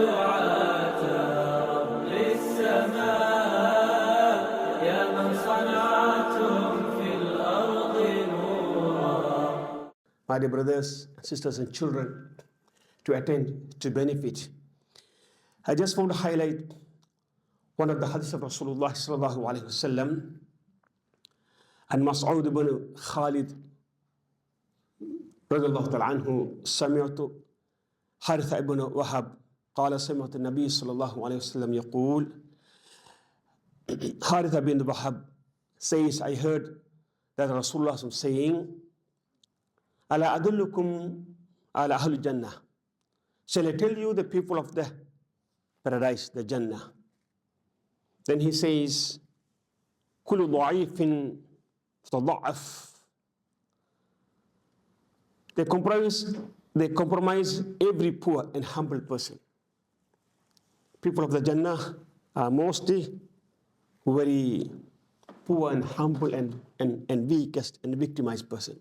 دعاة رب السماء يا من صنعتم في الأرض نورا. My dear brothers, sisters and children, to attend, to benefit, I just want to highlight one of the hadiths of Rasulullah sallallahu alayhi wa sallam, and MASJID ibn Khalid radiyallahu ta'ala anhu, سمعت حارثة ibn Wahab قال سمعت النبي صلى الله عليه وسلم يقول. Haritha bin Wahab says, I heard that Rasulullah was saying, Ala adullukum ala ahlul jannah. Shall I tell you the people of the paradise, the Jannah? Then he says, كل ضعيف تضعف. They compromise every poor and humble person. People of the Jannah are mostly very poor and humble and weakest and victimized person.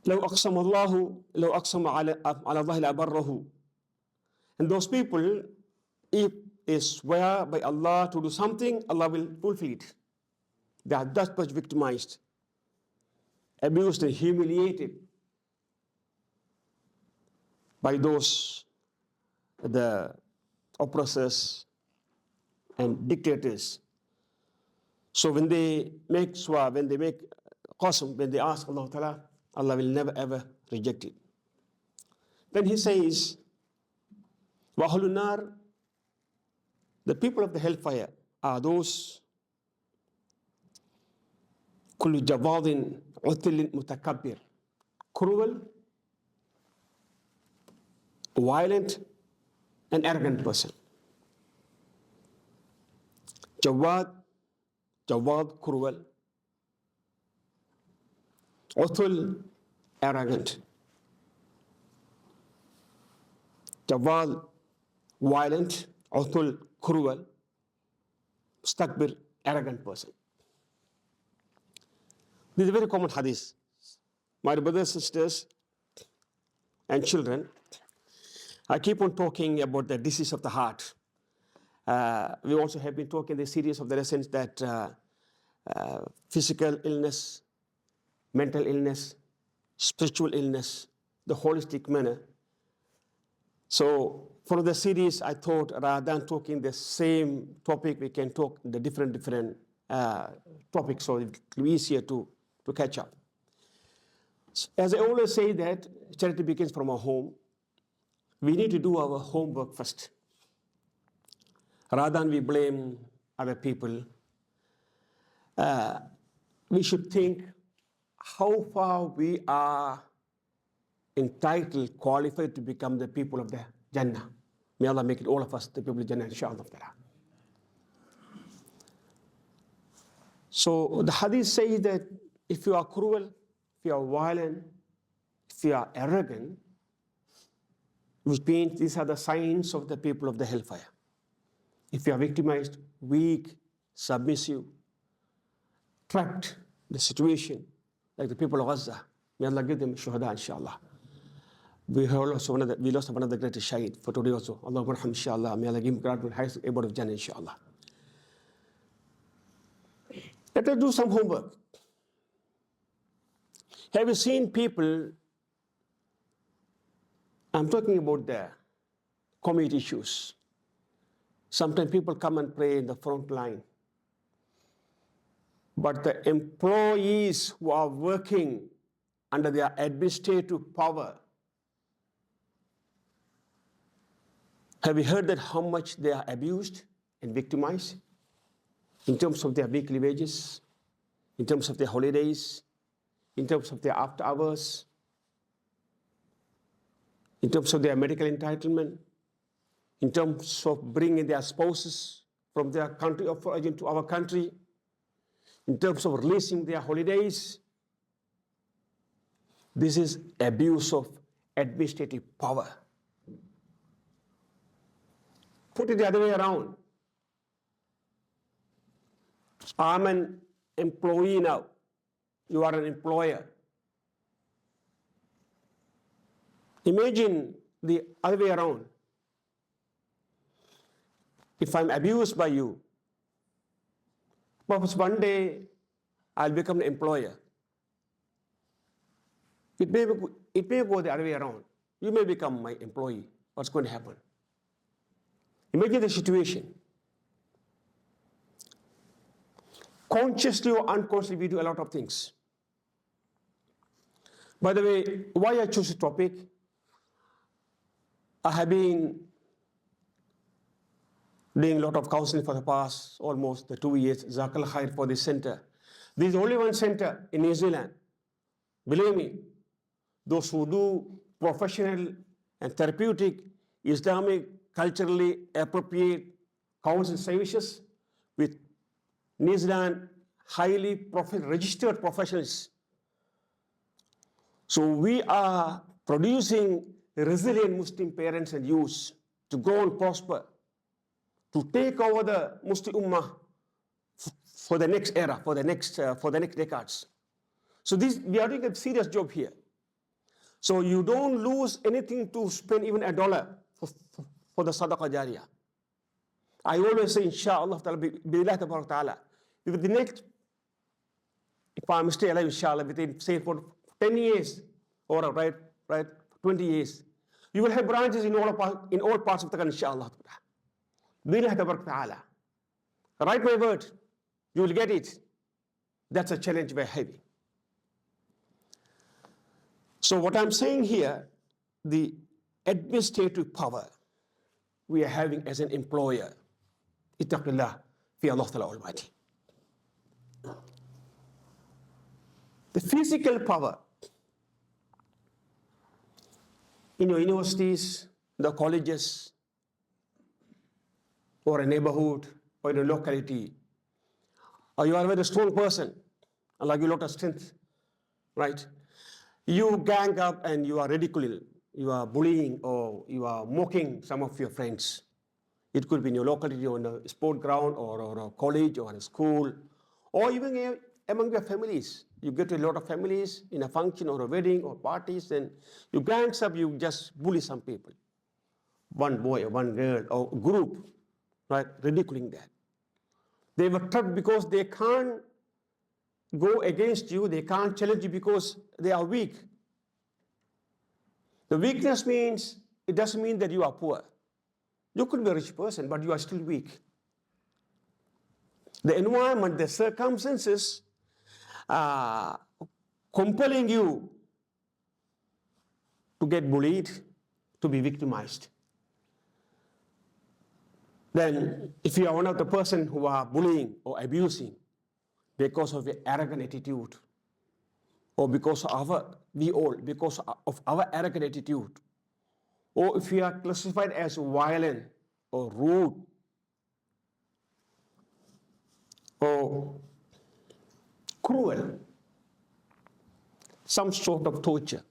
لو أقسم على الله لأبره. And those people, if they swear by Allah to do something, Allah will fulfill it. They are that much victimized, abused and humiliated by those, the oppressors and dictators. So when they make swear, when they make qasam, when they ask Allah Ta'ala, Allah will never ever reject it. Then he says, وَأَهْلُ النَّارِ, the people of the hellfire are those كُلُّ جَوَاضٍ عُتِلٍ مُتَكَبِّرٍ, cruel, violent, and arrogant person. Jawad, cruel. Utul, arrogant. Jawad, violent. Utul, cruel. Mustakbir, arrogant person. This is a very common hadith. My brothers, sisters, and children, I keep on talking about the disease of the heart. We also have been talking in the series of the lessons that physical illness, mental illness, spiritual illness, the holistic manner. So for the series, I thought rather than talking the same topic, we can talk the different topics, so it will be easier to catch up. As I always say that charity begins from our home. We need to do our homework first. Rather than we blame other people, we should think how far we are entitled, qualified to become the people of the Jannah. May Allah make it all of us the people of Jannah, inshallah. So the hadith says that if you are cruel, if you are violent, if you are arrogant, which means these are the signs of the people of the hellfire. If you are victimized, weak, submissive, trapped, the situation, like the people of Gaza, may Allah give them shuhada, inshallah. We lost one of the greatest shaheed for today also. Allahumma arham, inshallah. May Allah give him gratitude, highest abode of Jannah, inshallah. Let us do some homework. Have you seen people, I'm talking about the community issues. Sometimes people come and pray in the front line. But the employees who are working under their administrative power, have you heard that how much they are abused and victimized in terms of their weekly wages, in terms of their holidays, in terms of their after hours, in terms of their medical entitlement, in terms of bringing their spouses from their country of origin to our country, in terms of releasing their holidays. This is abuse of administrative power. Put it the other way around. I'm an employee now. You are an employer. Imagine the other way around. If I'm abused by you, perhaps one day I'll become an employer. It may go the other way around. You may become my employee. What's going to happen? Imagine the situation. Consciously or unconsciously, we do a lot of things. By the way, why I chose this topic, I have been doing a lot of counseling for the past almost 2 years. Jazakallah khair for this center. This is only one center in New Zealand. Believe me, those who do professional and therapeutic, Islamic, culturally appropriate counseling services with New Zealand highly registered professionals. So we are producing resilient Muslim parents and youths to grow and prosper, to take over the Muslim Ummah for the next era, for the next decades. So we are doing a serious job here. So you don't lose anything to spend even $1 for the Sadaqah Jariyah. I always say, inshallah, ta'ala, with the next, if I'm still alive, inshallah, within, say, for 10 years, or right, 20 years, you will have branches in all parts of the country, inshallah. Ta'ala. Write my word, you will get it. That's a challenge we're having. So what I'm saying here, the administrative power we are having as an employer, ittaqillah fi Allah Ta'ala Almighty. The physical power in your universities, the colleges, or a neighborhood, or in a locality, or you are a very strong person, Allah give you a lot of strength, right? You gang up and you are ridiculing, you are bullying, or you are mocking some of your friends. It could be in your locality, or in a sport ground, or a college, or a school, or even among your families. You get a lot of families in a function or a wedding or parties, and you gangs up, you just bully some people. One boy or one girl or group, right, ridiculing that. They were trapped because they can't go against you, they can't challenge you because they are weak. The weakness means, it doesn't mean that you are poor. You could be a rich person, but you are still weak. The environment, the circumstances compelling you to get bullied, to be victimized. Then if you are one of the person who are bullying or abusing because of your arrogant attitude, or because of our arrogant attitude, or if you are classified as violent or rude or cruel, some sort of torture.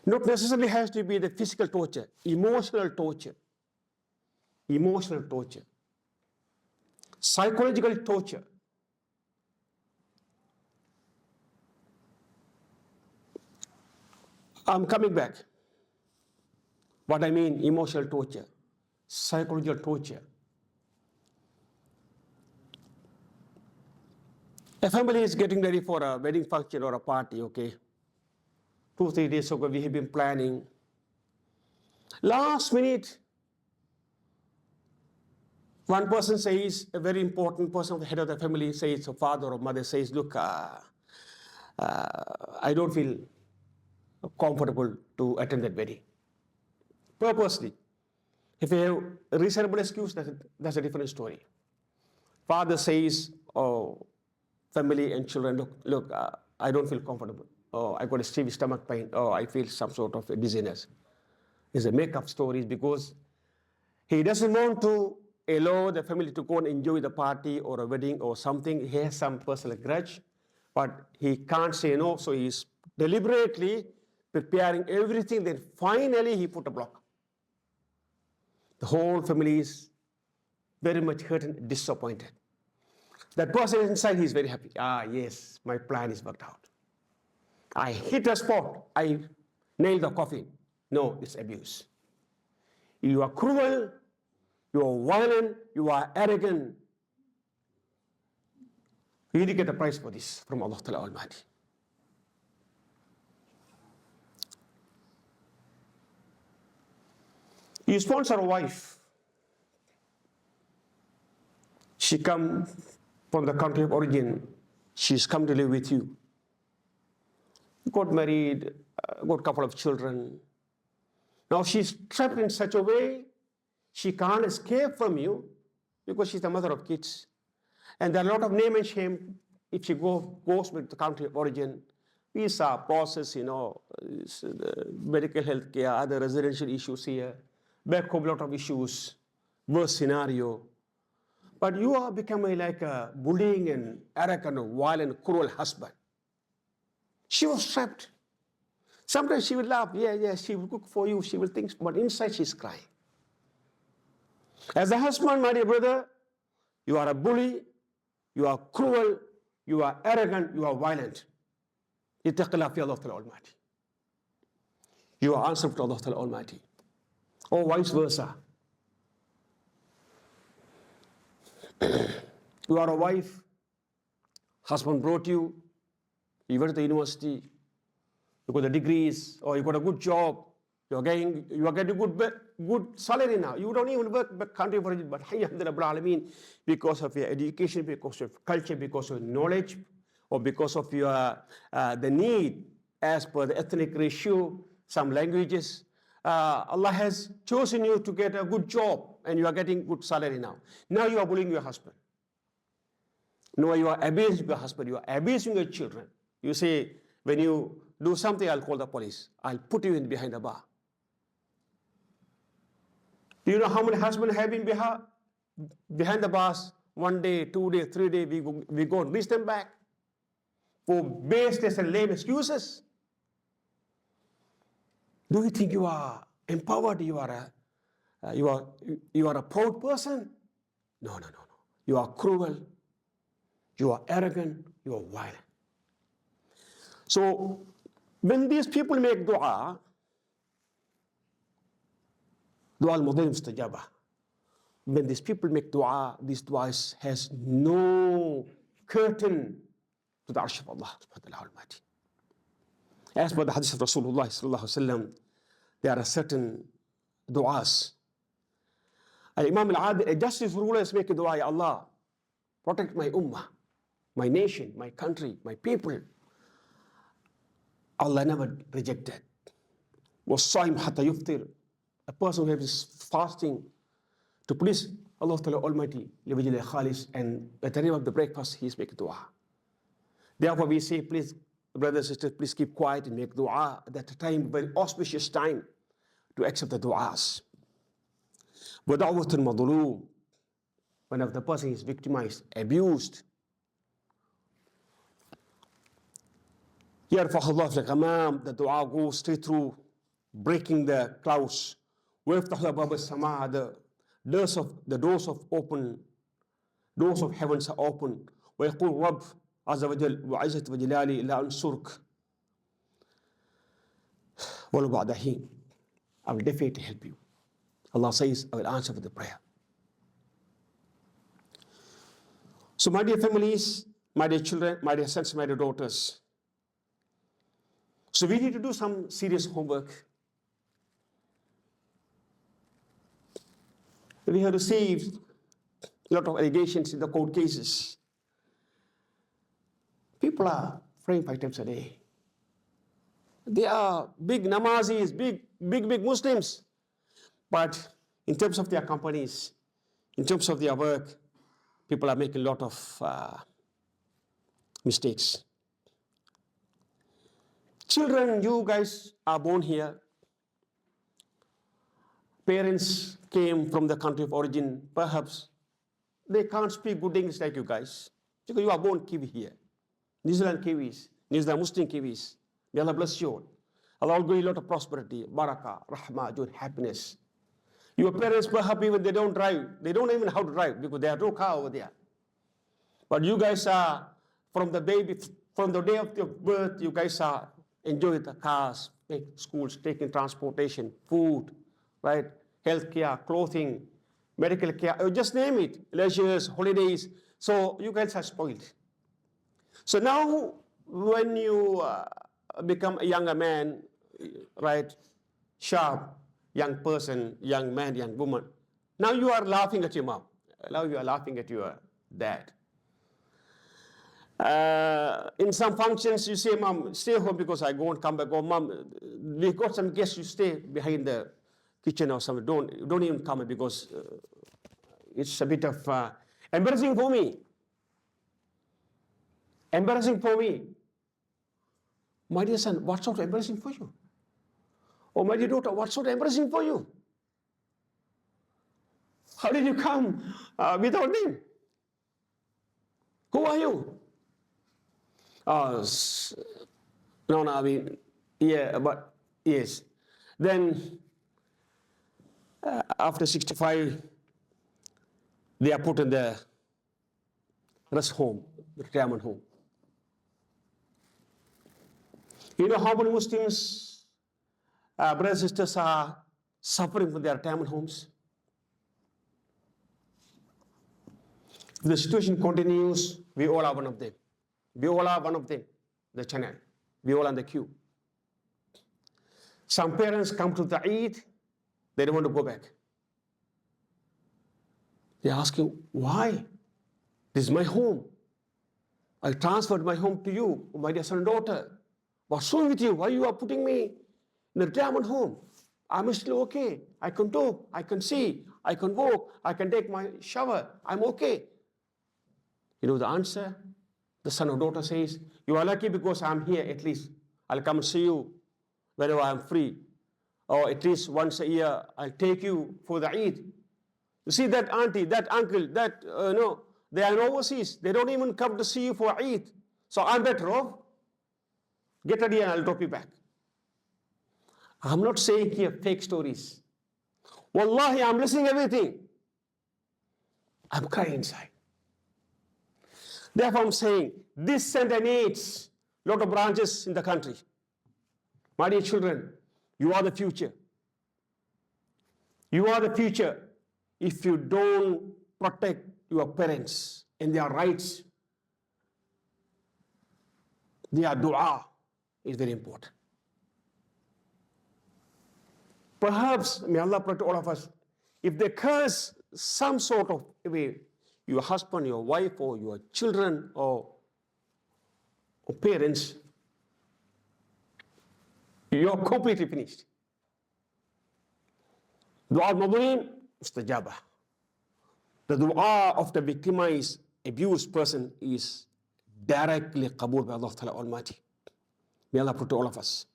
Not necessarily has to be the physical torture, emotional torture, psychological torture. I'm coming back. What I mean, emotional torture, psychological torture. A family is getting ready for a wedding function or a party, okay? 2-3 days ago, we have been planning. Last minute, one person says, a very important person, the head of the family says, or father or mother says, look, I don't feel comfortable to attend that wedding. Purposely. If you have a reasonable excuse, that's a different story. Father says, oh, family and children, look, I don't feel comfortable. Oh, I got a severe stomach pain. Oh, I feel some sort of a dizziness. It's a make-up story because he doesn't want to allow the family to go and enjoy the party or a wedding or something. He has some personal grudge, but he can't say no, so he's deliberately preparing everything. Then finally he put a block. The whole family is very much hurt and disappointed. That person inside, he's very happy. Ah, yes, my plan is worked out. I hit a spot. I nail the coffin. No, it's abuse. You are cruel, you are violent, you are arrogant. You need to get a price for this from Allah Ta'ala Almighty. You sponsor a wife. She come from the country of origin. She's come to live with you. Got married, got a couple of children. Now she's trapped in such a way, she can't escape from you because she's the mother of kids. And there are a lot of name and shame if she goes with the country of origin. Visa process, the medical health care, other residential issues here. Back home, a lot of issues, worse scenario. But you are becoming like a bullying and arrogant, violent, cruel husband. She was trapped. Sometimes she will laugh, yeah, she will cook for you, she will think, but inside she's crying. As a husband, my dear brother, you are a bully, you are cruel, you are arrogant, you are violent. Ittaqillah fi Allah Ta'ala Almighty. You are answerable to Allah Ta'ala Almighty. Or vice versa. You are a wife, husband brought you, you went to the university, you got the degrees, or you got a good job, you are getting good salary now. You don't even work back country for it, but alhamdulillah, because of your education, because of culture, because of knowledge, or because of your the need as per the ethnic ratio, some languages. Allah has chosen you to get a good job and you are getting good salary now. Now you are bullying your husband. No, you are abusing your husband, you are abusing your children. You say, when you do something, I'll call the police. I'll put you in behind the bar. Do you know how many husbands have been behind the bars? 1 day, 2 days, 3 days, we go and reach them back for baseless and lame excuses. Do you think you are empowered? You are a proud person? No. You are cruel. You are arrogant. You are violent. So when these people make dua al-Madhim Mustajaba, when these people make dua, this dua has no curtain to the arsh of Allah subhanahu wa ta'ala. As per the hadith of Rasulullah sallallahu alaihi wasallam, there are certain du'as. Imam al-Adil, a justice ruler is making dua, Ya Allah, protect my ummah, my nation, my country, my people. Allah never rejected. وَالصَّائِمْ حَتَّى يُفْطِرْ. A person who is fasting to please Allah Ta'ala Almighty, لِوَجْهِ الْخَالِصِ, and at the time of the breakfast, he is making dua. Therefore we say, please, brothers and sisters, please keep quiet and make dua at that time, very auspicious time to accept the du'as. وَدَعْوَةٌ مَظْلُومٌ. When the person is victimized, abused, يَرْفَعُ اللَّهُ فِي الْغَمَامِ. The dua goes straight through, breaking the clouds. وَيَفْتَحُ أَبْوَابَ السَّمَاءِ. The doors of heavens are open. وَيَقُولُ رَبُّ عَزَّ وَجَلَّ وَعِزَّةِ وَجَلَالِهِ لَا أَنْصُرْكَ وَلَوْ بَعْدَ حِينٍ. I will definitely help you. Allah says, I will answer for the prayer. So my dear families, my dear children, my dear sons, my dear daughters, so we need to do some serious homework. We have received a lot of allegations in the court cases. People are praying 5 times a day. They are big namazis, big Muslims. But in terms of their companies, in terms of their work, people are making a lot of mistakes. Children, you guys are born here. Parents came from the country of origin. Perhaps they can't speak good English like you guys, because you are born Kiwi here. New Zealand Kiwis, New Zealand Muslim Kiwis. May Allah bless you all. Allah will give you a lot of prosperity, barakah, rahmah, joy, happiness. Your parents, perhaps even they don't drive. They don't even know how to drive because they have no car over there. But you guys are, from the day of your birth, you guys are enjoying the cars, Like schools, taking transportation, food, right? Healthcare, clothing, medical care, just name it, leisures, holidays. So you guys are spoiled. So now, when you become a younger man, right, sharp, young person, young man, young woman, now you are laughing at your mom. Now you are laughing at your dad. In some functions, you say, Mom, stay home because I won't come back. Or, Mom, we got some guests, you stay behind the kitchen or something. Don't even come because it's a bit of embarrassing for me. Embarrassing for me. My dear son, what's sort of embarrassing for you? Or my dear daughter, what's sort of embarrassing for you? How did you come without name? Who are you? No, I mean, yeah, but yes. Then after 65, they are put in the rest home, retirement home. You know how many Muslims, brothers and sisters, are suffering from their retirement homes? If the situation continues, we all are one of them. We all are one of them, the channel. We all are in the queue. Some parents come to the Eid, they don't want to go back. They ask you, why? This is my home. I transferred my home to you, my dear son and daughter. What's wrong with you? Why you are putting me in a retirement home? I'm still okay. I can talk, I can see, I can walk, I can take my shower. I'm okay. You know the answer? The son or daughter says, you are lucky because I'm here at least. I'll come and see you whenever I'm free. Or at least once a year, I'll take you for the Eid. You see that auntie, that uncle, that, no, they are overseas. They don't even come to see you for Eid. So I'm better off. Get ready and I'll drop you back. I'm not saying here fake stories. Wallahi, I'm listening to everything. I'm crying inside. Therefore, I'm saying this center needs a lot of branches in the country. My dear children, you are the future. You are the future. If you don't protect your parents and their rights, their dua is very important. Perhaps, may Allah protect all of us, if they curse some sort of way, your husband, your wife, or your children, or parents, you're completely finished. Dua al-Madhlim, mustajabah. The dua of the victimized, abused person is directly qabul by Allah Ta'ala Almighty. May Allah protect all of us.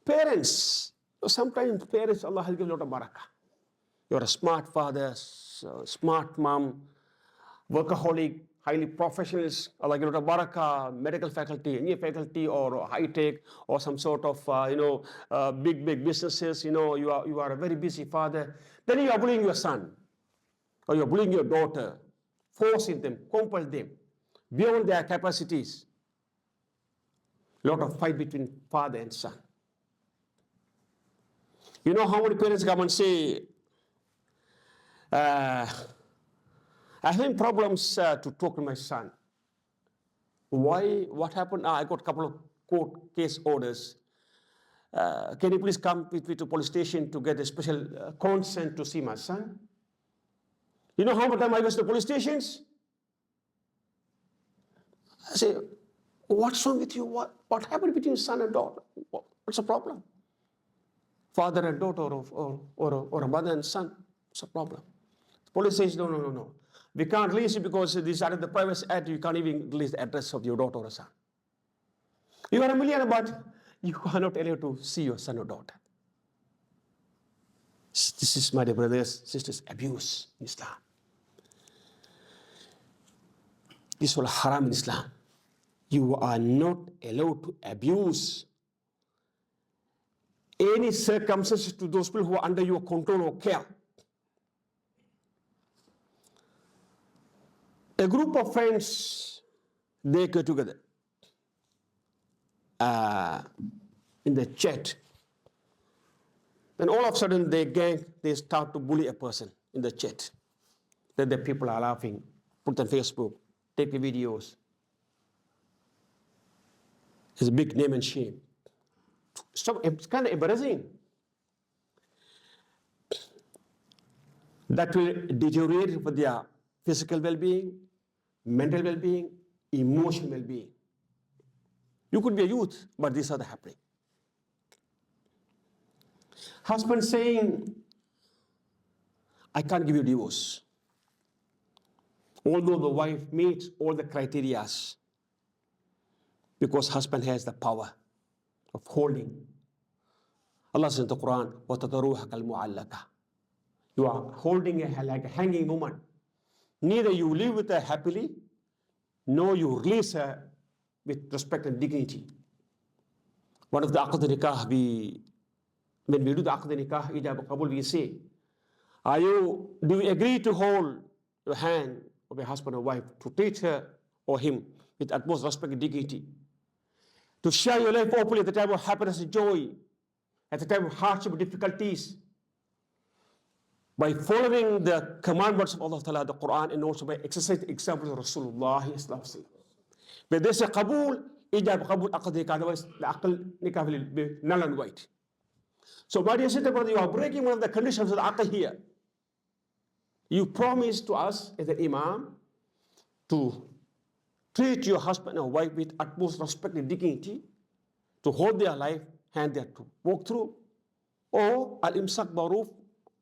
Parents, sometimes parents, Allah has given a lot of barakah. You're a smart father, smart mom, workaholic, highly professionals, Allah give a lot of barakah, medical faculty, engineering faculty, or high tech, or some sort of big businesses. You are a very busy father. Then you are bullying your son, or you're bullying your daughter, forcing them, compel them beyond their capacities. A lot of fight between father and son. You know how many parents come and say, I'm having problems to talk to my son. Why? What happened? I got a couple of court case orders. Can you please come with me to police station to get a special consent to see my son? You know how much time I was to police stations? I say, what's wrong with you? What happened between son and daughter? What's the problem? Father and daughter, or a mother and son. What's the problem? The police says, no. We can't release you because this is under the Privacy Act. You can't even release the address of your daughter or son. You are a millionaire, but you are not allowed to see your son or daughter. This is, my dear brothers, sisters, abuse in Islam. This is all haram in Islam. You are not allowed to abuse any circumstances to those people who are under your control or care. A group of friends, they get together. in the chat. Then all of a sudden they start to bully a person in the chat. Then the people are laughing, put on Facebook, take the videos. It's a big name and shame. So it's kind of embarrassing. That will deteriorate for their physical well-being, mental well-being, emotional well-being. You could be a youth, but these are the happening. Husband saying, I can't give you divorce. Although the wife meets all the criteria, because husband has the power of holding. Allah says in the Quran, وَتَذَرُوهَا كَالْمُعَلَّقَةِ. You are holding her like a hanging woman. Neither you live with her happily, nor you release her with respect and dignity. One of the aqd nikah, when we do the aqd nikah, ijab qabul, we say, do you agree to hold the hand of a husband or wife, to treat her or him with utmost respect and dignity, to share your life openly at the time of happiness and joy, at the time of hardship and difficulties, by following the commandments of Allah Ta'ala, the Quran, and also by exercising the examples of Rasulullah. When they say qabul, ijab qabul aqd nikah, otherwise the aqd nikah will be null and void. So my dear sister, brother, you are breaking one of the conditions of the aqd here. You promise to us as an imam to treat your husband or wife with utmost respect and dignity, to hold their life, hand there to walk through, or al-imsak baruf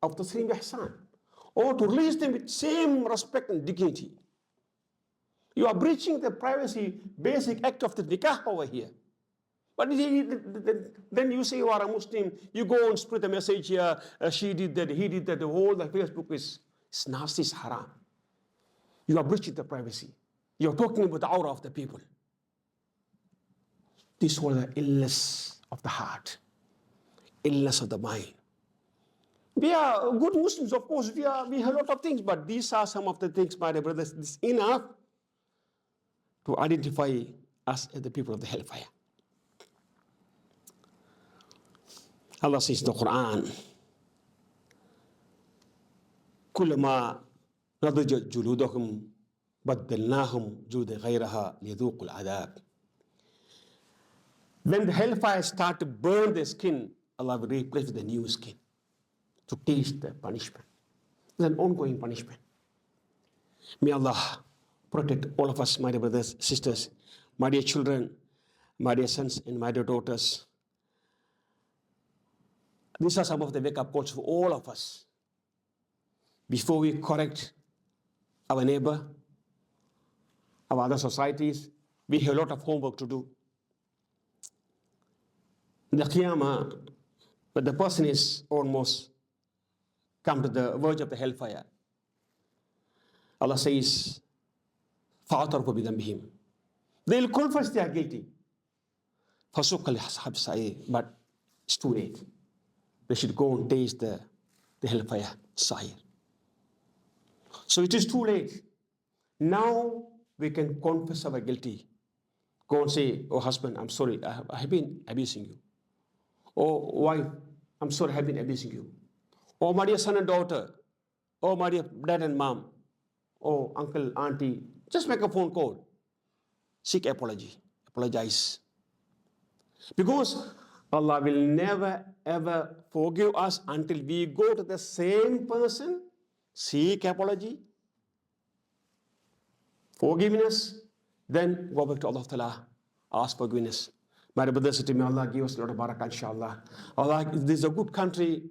of taslim ihsan, or to release them with same respect and dignity. You are breaching the privacy basic act of the nikah over here. But then you say you are a Muslim, you go and spread the message here, she did that, he did that, the whole Facebook is nasty, it's haram. You are breaching the privacy. You are talking about the aura of the people. This was the illness of the heart, illness of the mind. We are good Muslims, of course, we have a lot of things, but these are some of the things, my dear brothers, this is enough to identify us as the people of the hellfire. Allah says in the Quran, كلما نضجت جلودهم بدلناهم جلود غيرها ليذوقوا العذاب. When the hellfire start to burn the skin, Allah will replace with a new skin to taste the punishment. It's an ongoing punishment. May Allah protect all of us, my dear brothers, sisters, my dear children, my dear sons and my dear daughters. These are some of the wake-up calls for all of us. Before we correct our neighbor, our other societies, we have a lot of homework to do. In the Qiyamah, but the person is almost come to the verge of the hellfire. Allah says, فَأَعْتَرْفُ بِذَنْبِهِمْ. They will confess they are guilty. فَسُقَّ لِأَصْحَابِ السَّعِيرِ. But it's too late. They should go and taste the hellfire, sa'ir. So it is too late. Now we can confess our guilty. Go and say, oh husband, I'm sorry, I have been abusing you. Oh wife, I'm sorry, I have been abusing you. Oh my dear son and daughter. Oh my dear dad and mom. Oh uncle, auntie. Just make a phone call. Seek apology. Apologize. Because Allah will never ever forgive us until we go to the same person, seek apology, forgiveness, then go back to Allah Ta'ala, ask forgiveness. My brothers, may Allah give us a lot of barakah, inshallah. Allah, this is a good country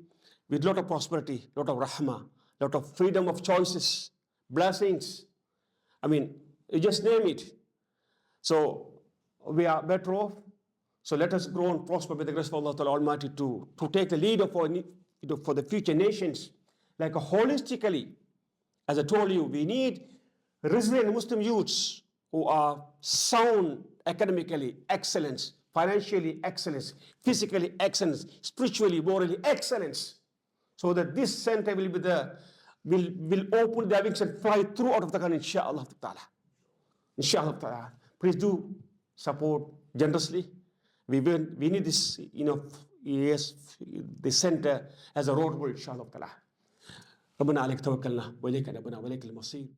with a lot of prosperity, a lot of rahmah, a lot of freedom of choices, blessings. I mean, you just name it. So we are better off. So let us grow and prosper with the grace of Allah Ta'ala Almighty to take the lead for the future nations, like holistically. As I told you, we need resilient Muslim youths who are sound academically, excellence, financially excellence, physically excellence, spiritually, morally excellence, so that this center will be will open their wings and fly through out of the country, inshallah ta'ala. Inshallah ta'ala. Please do support generously We need this, yes, the center as a roadway, inshallah. ربنا عليك توكلنا وإليك نبنا وإليك المصير.